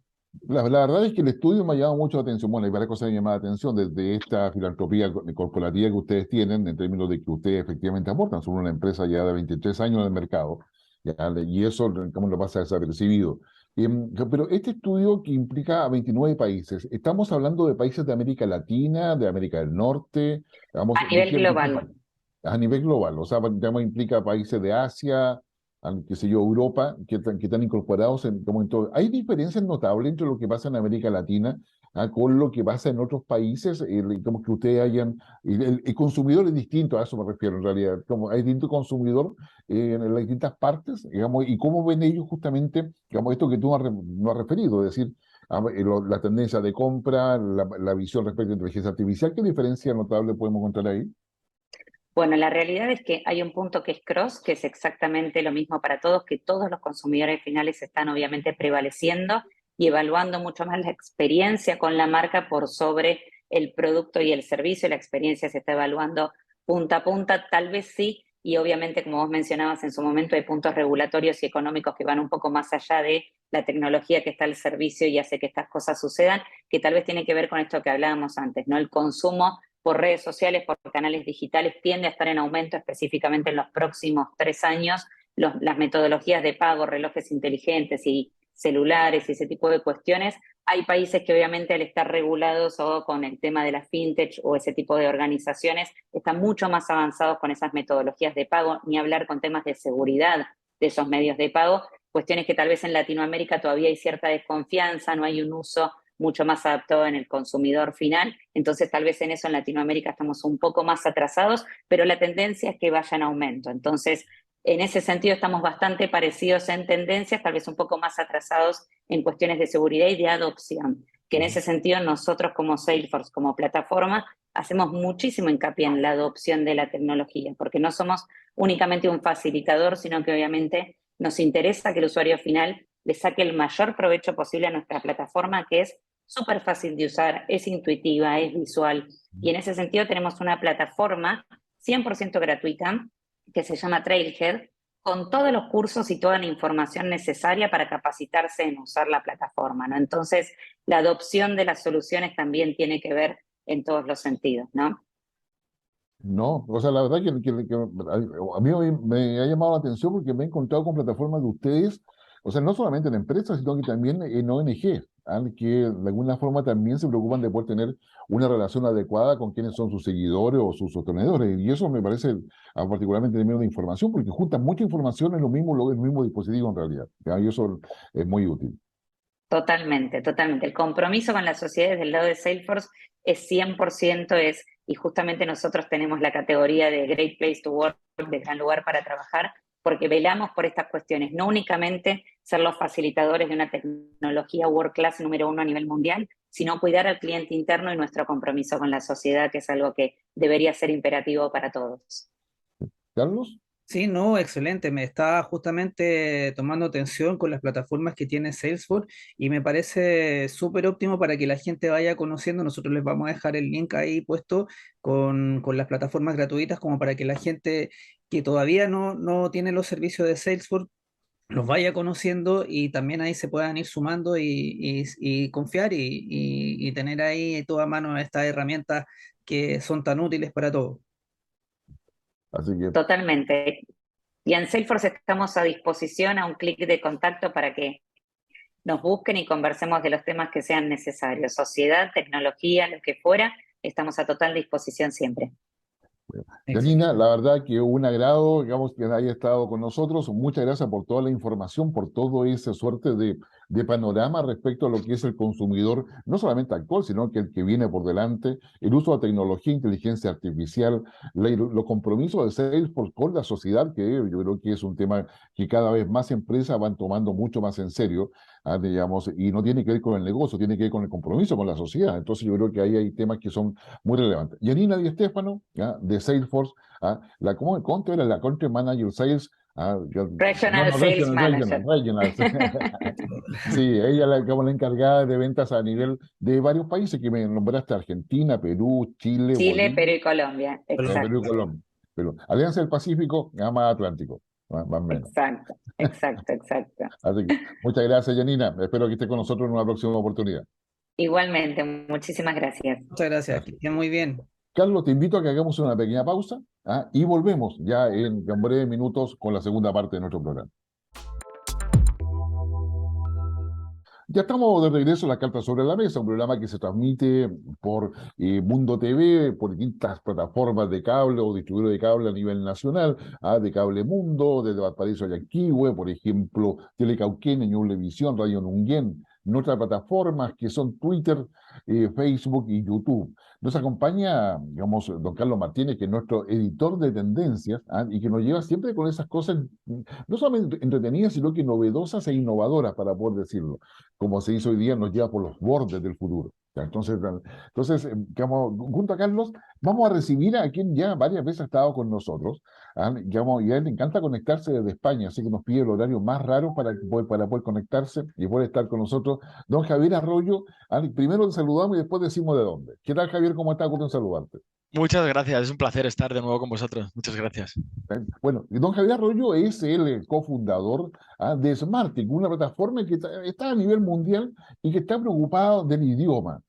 La verdad es que el estudio me ha llamado mucho la atención. Bueno, hay varias cosas que me llaman la atención desde esta filantropía corporativa que ustedes tienen, en términos de que ustedes efectivamente aportan. Son una empresa ya de 23 años en el mercado, ya, y eso, ¿cómo lo pasa desapercibido? Pero este estudio que implica a 29 países, ¿estamos hablando de países de América Latina, de América del Norte? Digamos, A nivel de qué global. país? A nivel global, o sea, digamos, implica países de Asia, qué sé yo, Europa, que están incorporados como en todo. ¿Hay diferencias notables entre lo que pasa en América Latina, con lo que pasa en otros países? Como que ustedes hayan, el consumidor es distinto, a eso me refiero en realidad, como hay distinto consumidor en las distintas partes, digamos, y cómo ven ellos justamente, digamos, esto que tú no has referido, es decir, la tendencia de compra, la visión respecto a inteligencia artificial, ¿qué diferencia notable podemos encontrar ahí? Bueno, la realidad es que hay un punto que es cross, que es exactamente lo mismo para todos, que todos los consumidores finales están obviamente prevaleciendo y evaluando mucho más la experiencia con la marca por sobre el producto y el servicio. La experiencia se está evaluando punta a punta, tal vez sí, y obviamente, como vos mencionabas en su momento, hay puntos regulatorios y económicos que van un poco más allá de la tecnología que está al servicio y hace que estas cosas sucedan, que tal vez tiene que ver con esto que hablábamos antes, ¿no? El consumo por redes sociales, por canales digitales, tiende a estar en aumento específicamente en los próximos 3 años. Las metodologías de pago, relojes inteligentes y celulares y ese tipo de cuestiones. Hay países que obviamente al estar regulados o con el tema de la fintech o ese tipo de organizaciones están mucho más avanzados con esas metodologías de pago, ni hablar con temas de seguridad de esos medios de pago. Cuestiones que tal vez en Latinoamérica todavía hay cierta desconfianza, no hay un uso mucho más adaptado en el consumidor final. Entonces, tal vez en eso en Latinoamérica estamos un poco más atrasados, pero la tendencia es que vaya en aumento. Entonces, en ese sentido estamos bastante parecidos en tendencias, tal vez un poco más atrasados en cuestiones de seguridad y de adopción, que en ese sentido nosotros como Salesforce, como plataforma, hacemos muchísimo hincapié en la adopción de la tecnología, porque no somos únicamente un facilitador, sino que obviamente nos interesa que el usuario final le saque el mayor provecho posible a nuestra plataforma, que es súper fácil de usar, es intuitiva, es visual. Y en ese sentido tenemos una plataforma 100% gratuita que se llama Trailhead, con todos los cursos y toda la información necesaria para capacitarse en usar la plataforma, ¿no? Entonces, la adopción de las soluciones también tiene que ver en todos los sentidos, ¿no? No, o sea, la verdad que a mí me ha llamado la atención porque me he encontrado con plataformas de ustedes, o sea, no solamente en empresas, sino que también en ONG, que de alguna forma también se preocupan de poder tener una relación adecuada con quienes son sus seguidores o sus sostenedores. Y eso me parece particularmente en términos de información, porque juntan mucha información en lo mismo, en el mismo dispositivo en realidad. ¿Ya? Y eso es muy útil. Totalmente, totalmente. El compromiso con las sociedades del lado de Salesforce es 100%, y justamente nosotros tenemos la categoría de Great Place to Work, de gran lugar para trabajar, porque velamos por estas cuestiones, no únicamente ser los facilitadores de una tecnología world class número uno a nivel mundial, sino cuidar al cliente interno y nuestro compromiso con la sociedad, que es algo que debería ser imperativo para todos. Carlos, Sí, no, excelente. Me estaba justamente tomando atención con las plataformas que tiene Salesforce y me parece súper óptimo para que la gente vaya conociendo. Nosotros les vamos a dejar el link ahí puesto con las plataformas gratuitas como para que la gente que todavía no tiene los servicios de Salesforce los vaya conociendo y también ahí se puedan ir sumando y confiar y tener ahí toda mano estas herramientas que son tan útiles para todos. así que Totalmente. Y en Salesforce estamos a disposición a un clic de contacto para que nos busquen y conversemos de los temas que sean necesarios. Sociedad, tecnología, lo que fuera, estamos a total disposición siempre. Janina, Excelente. la verdad que un agrado, digamos, que haya estado con nosotros. Muchas gracias por toda la información, por todo esa suerte de panorama respecto a lo que es el consumidor, no solamente actual, sino que el que viene por delante, el uso de tecnología, inteligencia artificial, los compromisos de Salesforce con la sociedad, que yo creo que es un tema que cada vez más empresas van tomando mucho más en serio, digamos, y no tiene que ver con el negocio, tiene que ver con el compromiso con la sociedad. Entonces yo creo que ahí hay temas que son muy relevantes. Yanina Di Stéfano, de Salesforce, ¿cuánto era la Country Manager Sales? No, Regional no, Sales regional, Manager. regional. Sí, ella como la encargada de ventas a nivel de varios países que me nombraste: Argentina, Perú, Chile, Chile, Bolivia, Perú y Colombia. Perú y Exacto, Colombia. Perú. Alianza del Pacífico, más Atlántico, más o menos. exacto, exacto, exacto. Así que muchas gracias, Janina. Espero que esté con nosotros en una próxima oportunidad. Igualmente, muchísimas gracias. Muchas gracias, que Gracias. estén muy bien. Carlos, te invito a que hagamos una pequeña pausa, y volvemos ya en breves minutos con la segunda parte de nuestro programa. Ya estamos de regreso a La Carta sobre la Mesa, un programa que se transmite por Mundo TV, por distintas plataformas de cable o distribuidores de cable a nivel nacional, de Cable Mundo, desde Valparaíso a Yanquihue, por ejemplo, Telecauquén, Ñublevisión, Radio Nunguén, nuestras plataformas que son Twitter, Facebook y YouTube. Nos acompaña, digamos, don Carlos Martínez, que es nuestro editor de tendencias, y que nos lleva siempre con esas cosas, no solamente entretenidas, sino que novedosas e innovadoras, para poder decirlo, como se hizo hoy día, nos lleva por los bordes del futuro. ¿Ya? Digamos, junto a Carlos, vamos a recibir a quien ya varias veces ha estado con nosotros, digamos, y a él le encanta conectarse desde España, así que nos pide el horario más raro para poder conectarse y poder estar con nosotros. Don Javier Arroyo, primero te saludamos y después decimos de dónde. ¿Qué tal, Javier? ¿Cómo está? Gusto en saludarte. Muchas gracias, es un placer estar de nuevo con vosotros. Muchas gracias. Bueno, y don Javier Arroyo es el cofundador, de Smartick, una plataforma que está a nivel mundial y que está preocupado del idioma.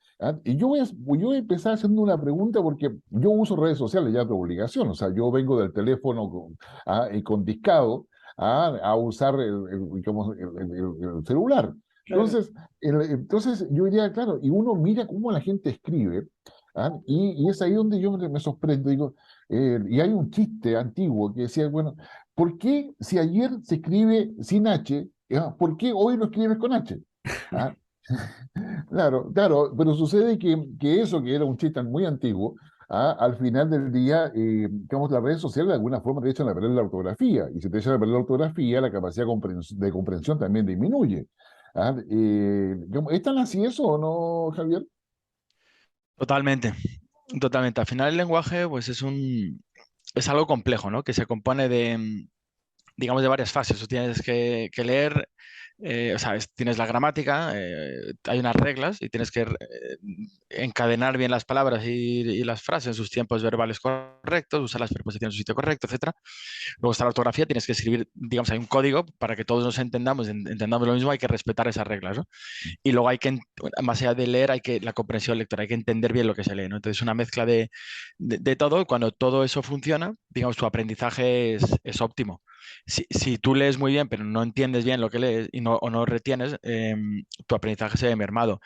Y yo voy a empezar haciendo una pregunta, porque yo uso redes sociales ya por obligación. O sea, yo vengo del teléfono con discado a usar el celular. Claro. Entonces yo diría, claro, y uno mira cómo la gente escribe, y es ahí donde yo me sorprendo. Digo, y hay un chiste antiguo que decía, bueno, ¿por qué si ayer se escribe sin H, por qué hoy lo escribes con H? ¿Ah? Claro, claro, pero sucede que eso, que era un chiste muy antiguo, al final del día, digamos, las redes sociales de alguna forma te echan a perder la ortografía, y si te echan a perder la ortografía, la capacidad de comprensión también disminuye. Digamos, ¿es tan así eso o no, Javier? Totalmente, totalmente. Al final el lenguaje, pues es algo complejo, ¿no? Que se compone de, digamos, de varias fases. Tú tienes que leer, o sea, tienes la gramática, hay unas reglas y tienes que encadenar bien las palabras y las frases en sus tiempos verbales correctos, usar las preposiciones en su sitio correcto, etcétera. Luego está la ortografía, tienes que escribir, digamos, hay un código para que todos nos entendamos, entendamos lo mismo, hay que respetar esas reglas, ¿no? Y luego más allá de leer, la comprensión lectora, hay que entender bien lo que se lee, ¿no? Entonces, una mezcla de todo. Cuando todo eso funciona, digamos, tu aprendizaje es óptimo. Si tú lees muy bien, pero no entiendes bien lo que lees o no retienes, tu aprendizaje se ve mermado.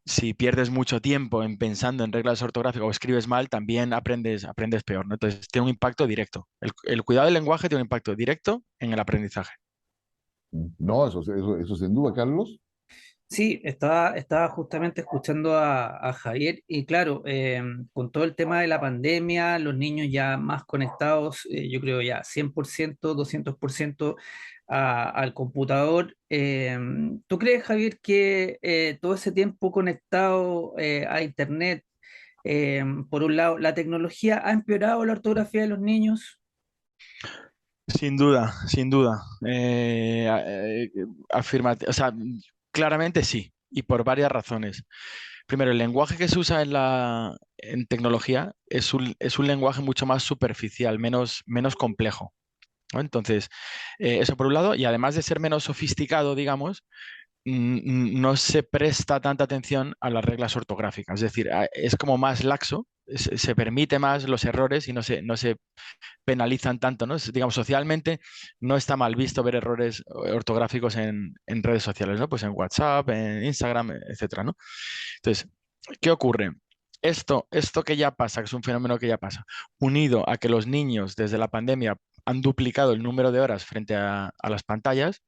Si pierdes mucho tiempo pensando en reglas ortográficas o escribes mal, también aprendes peor, ¿no? Entonces, tiene un impacto directo. El cuidado del lenguaje tiene un impacto directo en el aprendizaje. No, eso sin duda, Carlos. Sí, estaba justamente escuchando a Javier y claro, con todo el tema de la pandemia, los niños ya más conectados, yo creo ya 100%, 200% al computador. ¿Tú crees, Javier, que todo ese tiempo conectado a Internet, por un lado, la tecnología ha empeorado la ortografía de los niños? Sin duda, sin duda. O sea, claramente sí, y por varias razones. Primero, el lenguaje que se usa en tecnología es un lenguaje mucho más superficial, menos complejo, ¿no? Entonces, eso por un lado, y además de ser menos sofisticado, digamos, no se presta tanta atención a las reglas ortográficas. Es decir, es como más laxo, se permite más los errores y no se penalizan tanto, ¿no? Digamos, socialmente no está mal visto ver errores ortográficos en redes sociales, ¿no? Pues en WhatsApp, en Instagram, etcétera, ¿no? Entonces, ¿qué ocurre? Esto que ya pasa, que es un fenómeno que ya pasa, unido a que los niños desde la pandemia han duplicado el número de horas frente a las pantallas.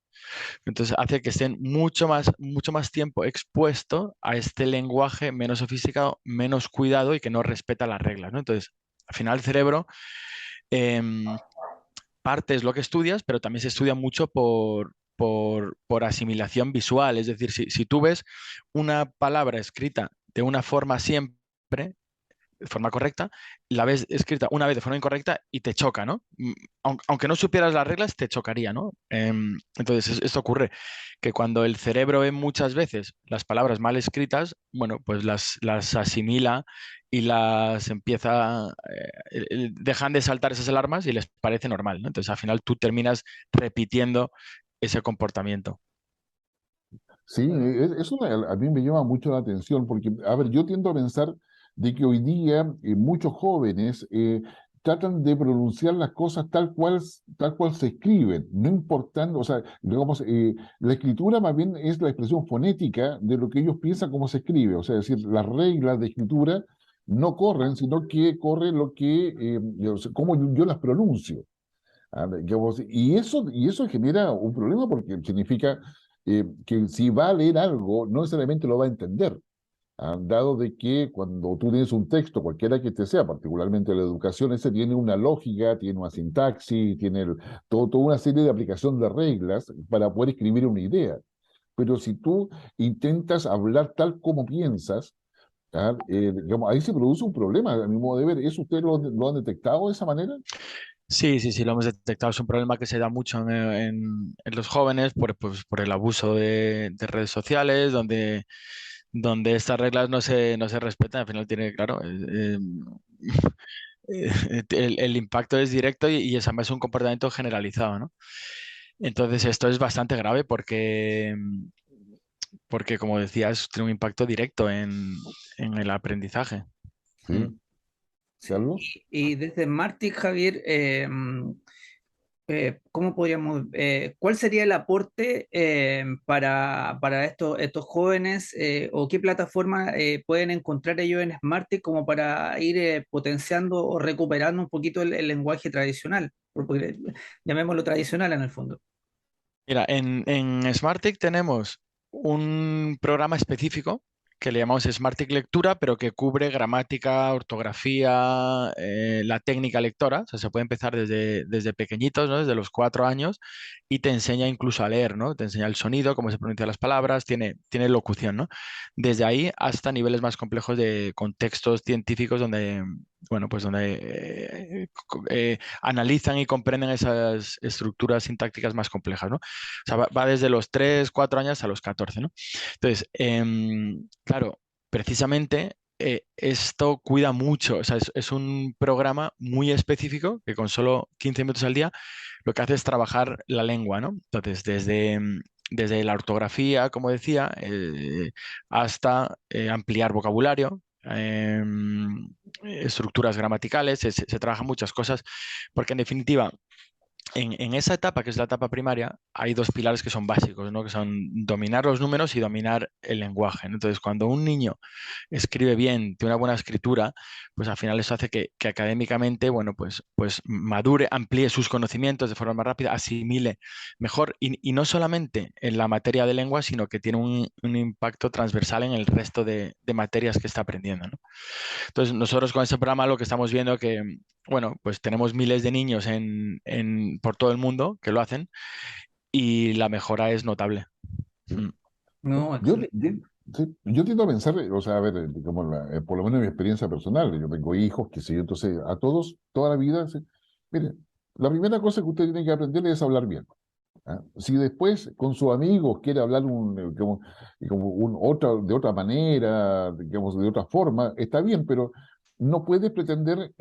Entonces hace que estén mucho más tiempo expuesto a este lenguaje menos sofisticado, menos cuidado y que no respeta las reglas, ¿no? Entonces, al final el cerebro, em, parte es lo que estudias, pero también se estudia mucho por asimilación visual. Es decir, si tú ves una palabra escrita de una forma siempre, de forma correcta, la ves escrita una vez de forma incorrecta y te choca, ¿no? Aunque no supieras las reglas, te chocaría, ¿no? Entonces, esto ocurre, que cuando el cerebro ve muchas veces las palabras mal escritas, bueno, pues las asimila y las empieza, dejan de saltar esas alarmas y les parece normal, ¿no? Entonces, al final tú terminas repitiendo ese comportamiento. Sí, eso a mí me llama mucho la atención porque, a ver, yo tiendo a pensar de que hoy día muchos jóvenes tratan de pronunciar las cosas tal cual se escriben, no importando, o sea, digamos, la escritura más bien es la expresión fonética de lo que ellos piensan cómo se escribe, o sea, es decir, las reglas de escritura no corren, sino que corre lo que, cómo yo las pronuncio. Digamos, y eso genera un problema porque significa que si va a leer algo, no necesariamente lo va a entender. Dado de que cuando tú tienes un texto, cualquiera que te sea, particularmente la educación, ese tiene una lógica, tiene una sintaxis, tiene toda una serie de aplicación de reglas para poder escribir una idea. Pero si tú intentas hablar tal como piensas, digamos, ahí se produce un problema, a mi modo de ver. ¿Eso ustedes lo han detectado de esa manera? Sí, sí, sí, lo hemos detectado. Es un problema que se da mucho en los jóvenes pues, por el abuso de redes sociales, donde estas reglas no se respetan. Al final tiene, claro, el impacto es directo y es además un comportamiento generalizado, ¿no? Entonces esto es bastante grave porque como decías, tiene un impacto directo en el aprendizaje. Mm. Sí, Sí, Carlos. y desde Martic, Javier, ¿cómo podríamos, cuál sería el aporte para estos jóvenes o qué plataforma pueden encontrar ellos en Smartick como para ir potenciando o recuperando un poquito el lenguaje tradicional? Llamémoslo tradicional en el fondo. Mira, en Smartick tenemos un programa específico que le llamamos Smartick Lectura, pero que cubre gramática, ortografía, la técnica lectora. O sea, se puede empezar desde pequeñitos, ¿no? Desde los 4 años, y te enseña incluso a leer, ¿no? Te enseña el sonido, cómo se pronuncian las palabras, tiene locución, ¿no? Desde ahí hasta niveles más complejos de contextos científicos donde, bueno, pues donde analizan y comprenden esas estructuras sintácticas más complejas, ¿no? O sea, va desde los 3 4 años a los 14, ¿no? Entonces, claro, precisamente esto cuida mucho, o sea, es un programa muy específico que con solo 15 minutos al día lo que hace es trabajar la lengua, ¿no? Entonces, desde la ortografía, como decía, hasta ampliar vocabulario, estructuras gramaticales, se trabajan muchas cosas, porque en definitiva, en esa etapa, que es la etapa primaria, hay dos pilares que son básicos, ¿no? Que son dominar los números y dominar el lenguaje, ¿no? Entonces, cuando un niño escribe bien, tiene una buena escritura, pues al final eso hace que académicamente, bueno, pues madure, amplíe sus conocimientos de forma más rápida, asimile mejor, y no solamente en la materia de lengua, sino que tiene un impacto transversal en el resto de materias que está aprendiendo, ¿no? Entonces, nosotros con este programa lo que estamos viendo que, bueno, pues tenemos miles de niños por todo el mundo que lo hacen y la mejora es notable. Sí. Mm. No, Yo, excelente. yo tiendo a pensar, o sea, a ver, como por lo menos en mi experiencia personal, yo tengo hijos, qué sé yo, entonces a todos, toda la vida, mire, la primera cosa que usted tiene que aprender es hablar bien. Si después con sus amigos quiere hablar de otra manera, digamos, de otra forma, está bien, pero no puede pretender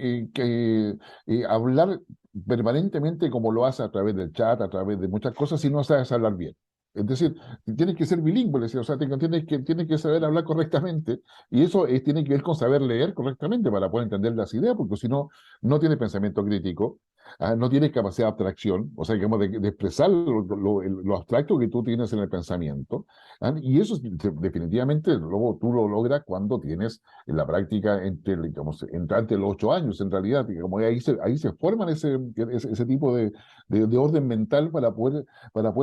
hablar permanentemente como lo hace a través del chat, a través de muchas cosas, si no sabes hablar bien. Es decir, tienes que ser bilingüe, o sea, tienes que saber hablar correctamente, y eso tiene que ver con saber leer correctamente para poder entender las ideas, porque si no, no tiene pensamiento crítico. No tienes capacidad de abstracción, o sea, digamos, de expresar lo abstracto que tú tienes en el pensamiento. Y eso definitivamente luego tú lo logras cuando tienes en la práctica digamos, entre los 8 años, en realidad, digamos, ahí se forman ese tipo de orden mental para poder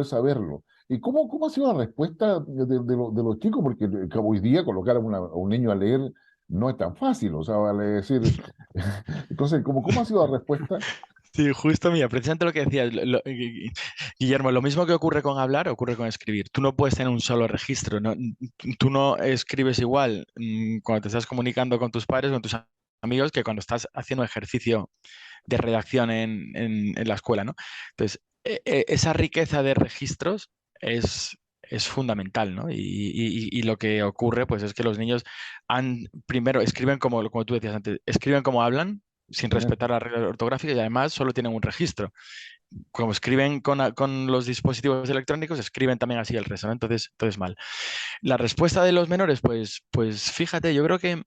saberlo. ¿Y cómo ha sido la respuesta de los chicos? Porque hoy día colocar a un niño a leer no es tan fácil, o sea, vale decir, entonces, ¿cómo ha sido la respuesta? Sí, justo, mira, precisamente lo que decías, Guillermo, lo mismo que ocurre con hablar, ocurre con escribir. Tú no puedes tener un solo registro, ¿no? Tú no escribes igual cuando te estás comunicando con tus padres, con tus amigos, que cuando estás haciendo ejercicio de redacción en la escuela, ¿no? Entonces, esa riqueza de registros es fundamental, ¿no? Y lo que ocurre, pues, es que los niños primero escriben como tú decías antes, escriben como hablan, sin respetar la regla ortográfica y además solo tienen un registro. Como escriben con los dispositivos electrónicos, escriben también así el resto, ¿no? Entonces mal. La respuesta de los menores, pues fíjate, yo creo que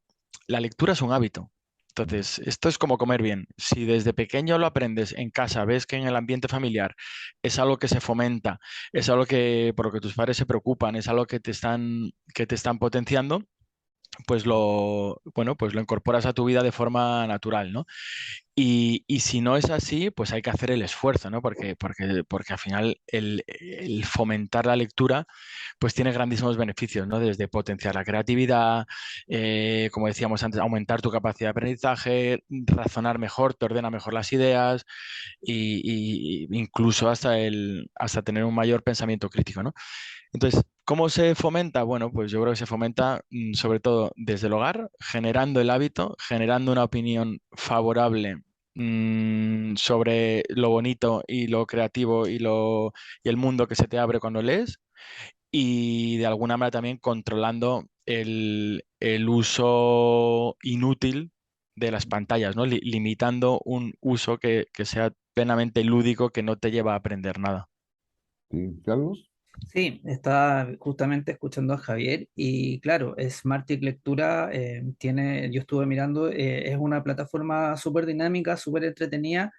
la lectura es un hábito. Entonces, esto es como comer bien. Si desde pequeño lo aprendes en casa, ves que en el ambiente familiar es algo que se fomenta, es algo por lo que tus padres se preocupan, es algo que te están potenciando, pues lo incorporas a tu vida de forma natural, ¿no? Y si no es así, pues hay que hacer el esfuerzo, ¿no? Porque al final el fomentar la lectura, pues tiene grandísimos beneficios, ¿no? Desde potenciar la creatividad, como decíamos antes, aumentar tu capacidad de aprendizaje, razonar mejor, te ordena mejor las ideas y incluso hasta tener un mayor pensamiento crítico, ¿no? Entonces, ¿cómo se fomenta? Bueno, pues yo creo que se fomenta sobre todo desde el hogar, generando el hábito, generando una opinión favorable sobre lo bonito y lo creativo y el mundo que se te abre cuando lees y de alguna manera también controlando el uso inútil de las pantallas, ¿no? Limitando un uso que sea plenamente lúdico, que no te lleva a aprender nada. ¿Sí, Carlos? Sí, estaba justamente escuchando a Javier y claro, Smartick Lectura yo estuve mirando, es una plataforma súper dinámica, súper entretenida,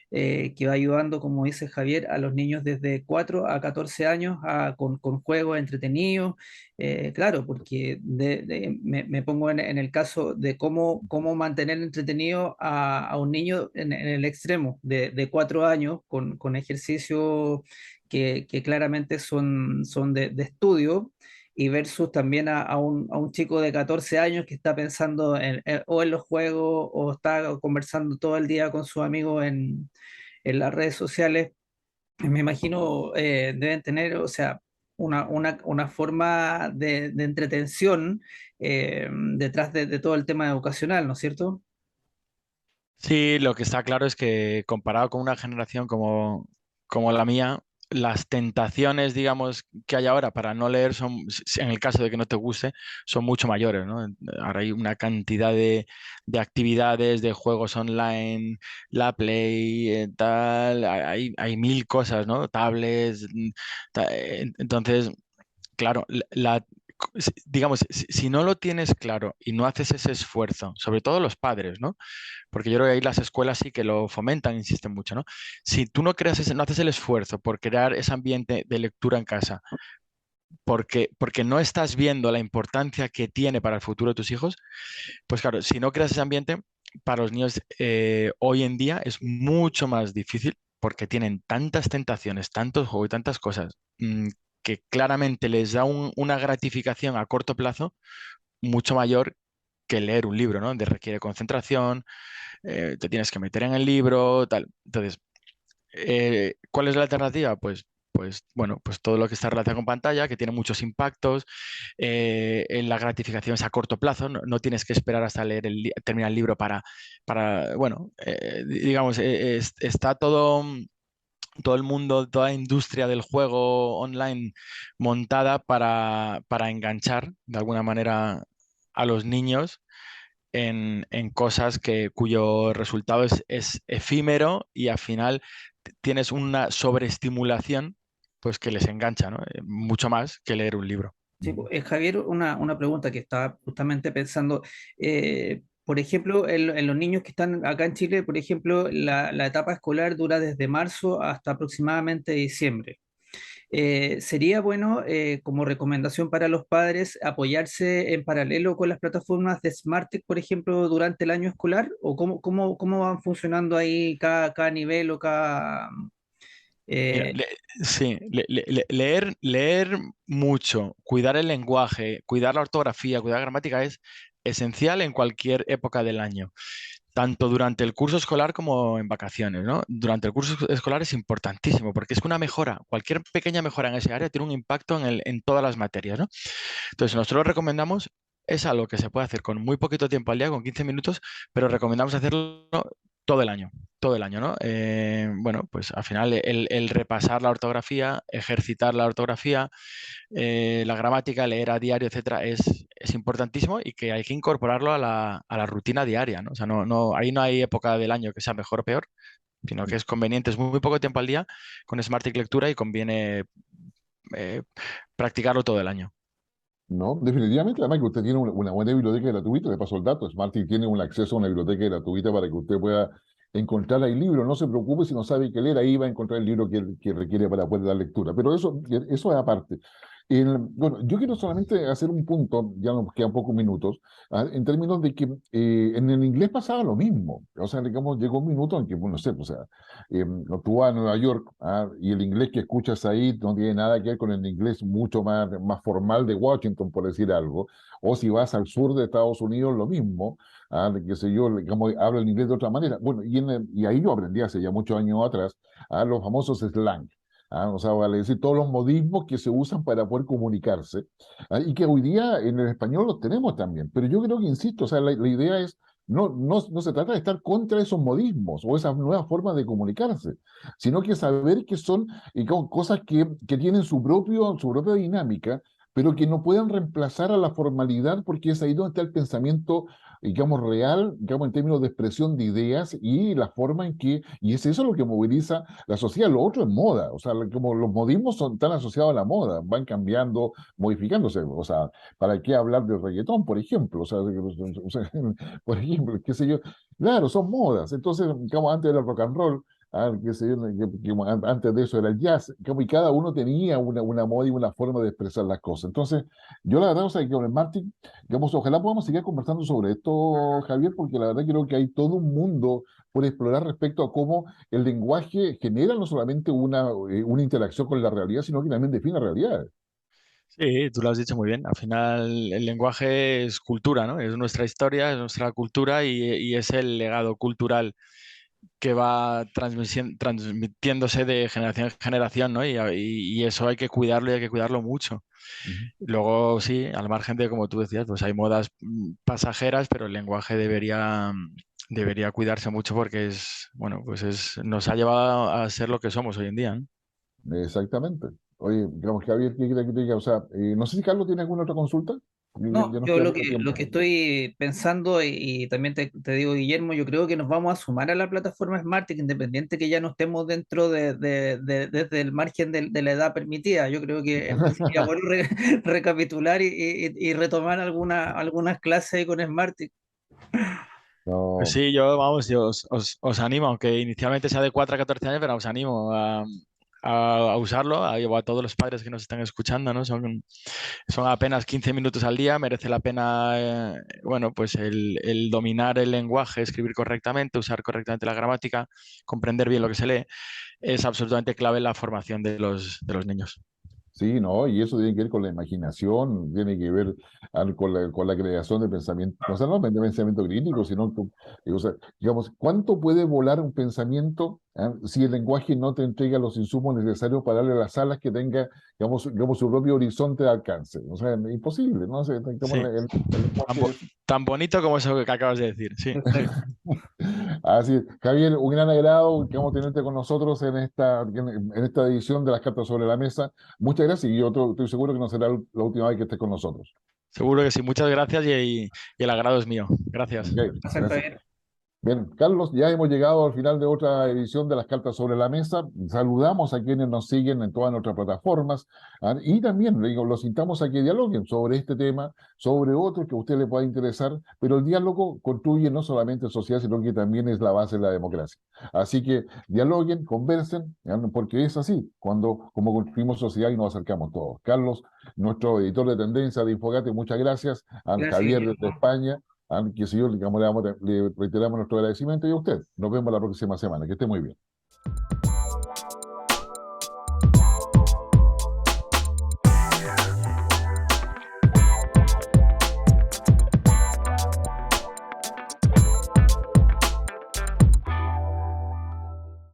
que va ayudando, como dice Javier, a los niños desde 4 a 14 años con juegos entretenidos. Claro, porque me pongo en el caso de cómo mantener entretenido a un niño en el extremo de 4 años con ejercicios que claramente son de estudio. Y versus también a un chico de 14 años que está pensando o en los juegos o está conversando todo el día con sus amigos en las redes sociales. Me imagino deben tener, o sea, una forma de entretención detrás de todo el tema educacional, ¿no es cierto? Sí, lo que está claro es que comparado con una generación como la mía, las tentaciones, digamos, que hay ahora para no leer en el caso de que no te guste, son mucho mayores, ¿no? Ahora hay una cantidad de actividades, de juegos online, la Play, tal, hay mil cosas, ¿no? Tablets, entonces claro, digamos, si no lo tienes claro y no haces ese esfuerzo, sobre todo los padres, ¿no? Porque yo creo que ahí las escuelas sí que lo fomentan, insisten mucho, ¿no? Si tú no haces el esfuerzo por crear ese ambiente de lectura en casa, porque no estás viendo la importancia que tiene para el futuro de tus hijos, pues claro, si no creas ese ambiente, para los niños hoy en día es mucho más difícil porque tienen tantas tentaciones, tantos juegos y tantas cosas que claramente les da una gratificación a corto plazo mucho mayor que leer un libro, ¿no? Donde requiere concentración, te tienes que meter en el libro, tal. Entonces, ¿cuál es la alternativa? Pues bueno, pues todo lo que está relacionado con pantalla, que tiene muchos impactos, en la gratificación es a corto plazo, no tienes que esperar hasta terminar el libro bueno, digamos, está todo el mundo, toda la industria del juego online montada para enganchar de alguna manera a los niños en cosas cuyo resultado es efímero y al final tienes una sobreestimulación pues que les engancha, ¿no? Mucho más que leer un libro. Sí, Javier, una pregunta que estaba justamente pensando, por ejemplo, en los niños que están acá en Chile, por ejemplo, la etapa escolar dura desde marzo hasta aproximadamente diciembre. Sería bueno, como recomendación para los padres, apoyarse en paralelo con las plataformas de SmartTech, por ejemplo, durante el año escolar, o cómo van funcionando ahí cada nivel o cada... Mira, eh, sí, leer mucho, cuidar el lenguaje, cuidar la ortografía, cuidar la gramática es esencial en cualquier época del año, tanto durante el curso escolar como en vacaciones, ¿no? Durante el curso escolar es importantísimo porque es que una mejora, cualquier pequeña mejora en ese área tiene un impacto en todas las materias, ¿no? Entonces, nosotros recomendamos, es algo que se puede hacer con muy poquito tiempo al día, con 15 minutos, pero recomendamos hacerlo todo el año, ¿no? Bueno, pues al final el repasar la ortografía, ejercitar la ortografía, la gramática, leer a diario, etcétera, es importantísimo y que hay que incorporarlo a la rutina diaria, ¿no? O sea, ahí no hay época del año que sea mejor o peor, sino que es conveniente, es muy poco tiempo al día con Smartick Lectura y conviene eh, practicarlo todo el año. No, definitivamente, además que usted tiene una buena biblioteca gratuita, le paso el dato, Smarty tiene un acceso a una biblioteca gratuita para que usted pueda encontrar ahí libros, no se preocupe si no sabe qué leer, ahí va a encontrar el libro que requiere para poder dar lectura, pero eso es aparte. Bueno, yo quiero solamente hacer un punto, ya nos quedan pocos minutos, en términos de que en el inglés pasaba lo mismo, o sea, digamos, llegó un minuto en que, bueno, no sé, o sea, tú vas a Nueva York, y el inglés que escuchas ahí no tiene nada que ver con el inglés mucho más formal de Washington, por decir algo. O si vas al sur de Estados Unidos, lo mismo. De qué sé yo, digamos, habla el inglés de otra manera. Bueno, y ahí yo aprendí hace ya muchos años atrás los famosos slang. O sea, vale decir, todos los modismos que se usan para poder comunicarse, y que hoy día en el español los tenemos también. Pero yo creo que, insisto, o sea, la idea es no se trata de estar contra esos modismos o esas nuevas formas de comunicarse, sino que saber que son cosas que tienen su propia dinámica, pero que no pueden reemplazar a la formalidad porque es ahí donde está el pensamiento, digamos, real, digamos, en términos de expresión de ideas y la forma en que, y es eso lo que moviliza la sociedad. Lo otro es moda, o sea, como los modismos son tan asociados a la moda, van cambiando, modificándose, o sea, ¿para qué hablar del reggaetón, por ejemplo? O sea, por ejemplo, qué sé yo, claro, son modas. Entonces, digamos, antes era el rock and roll, qué sé yo, antes de eso era el jazz, y cada uno tenía una moda y una forma de expresar las cosas. Entonces, yo la verdad, o sea, que con el Martin, digamos, ojalá podamos seguir conversando sobre esto, Javier, porque la verdad creo que hay todo un mundo por explorar respecto a cómo el lenguaje genera no solamente una interacción con la realidad, sino que también define realidades. Sí, tú lo has dicho muy bien. Al final el lenguaje es cultura, ¿no? Es nuestra historia, es nuestra cultura y es el legado cultural que va transmitiéndose de generación en generación, ¿no? Y eso hay que cuidarlo y hay que cuidarlo mucho. Ujú. Luego, sí, al margen de, como tú decías, pues hay modas pasajeras, pero el lenguaje debería cuidarse mucho porque bueno, pues nos ha llevado a ser lo que somos hoy en día, ¿no? Exactamente. Oye, digamos, Javier, ¿qué quiere que te diga? O sea, no sé si Carlos tiene alguna otra consulta. Ya No, nos yo queda lo poco que, lo tiempo. que estoy pensando y también te digo, Guillermo, yo creo que nos vamos a sumar a la plataforma SmartTech, independiente que ya no estemos dentro desde el margen de la edad permitida. Yo creo que sería bueno recapitular y retomar algunas clases ahí con SmartTech. Pues No, sí, yo os animo, aunque inicialmente sea de 4 a 14 años, pero os animo a usarlo, a todos los padres que nos están escuchando, ¿no? Son apenas 15 minutos al día, merece la pena, bueno, pues el dominar el lenguaje, escribir correctamente, usar correctamente la gramática, comprender bien lo que se lee, es absolutamente clave en la formación de los niños. sí, no, y eso tiene que ver con la imaginación, tiene que ver con la creación de pensamiento, no solamente de pensamiento crítico, sino, o sea, digamos, ¿cuánto puede volar un pensamiento, si el lenguaje no te entrega los insumos necesarios para darle las alas que tenga, digamos, su propio horizonte de alcance? O sea, es imposible, ¿no? O sea, digamos, Sí, el tan, bo- lenguaje es... tan bonito como eso que acabas de decir, sí, sí. Así es. Javier, un gran agrado que vamos a tenerte con nosotros en esta edición de las cartas sobre la mesa. Muchas gracias y yo estoy seguro que no será la última vez que estés con nosotros. Seguro que sí. Muchas gracias y el agrado es mío. Gracias. Ok, Gracias, gracias. Javier. Bien, Carlos, ya hemos llegado al final de otra edición de las cartas sobre la mesa. Saludamos a quienes nos siguen en todas nuestras plataformas, y también digo, los invitamos a que dialoguen sobre este tema, sobre otros que a usted le pueda interesar, pero el diálogo construye no solamente sociedad, sino que también es la base de la democracia. Así que dialoguen, conversen, porque es así, cuando como construimos sociedad y nos acercamos todos. Carlos, nuestro editor de tendencia de Infogate, muchas gracias. A Gracias, Javier desde Guillermo. España. Que si yo, digamos, le reiteramos nuestro agradecimiento y a usted. Nos vemos la próxima semana. Que esté muy bien.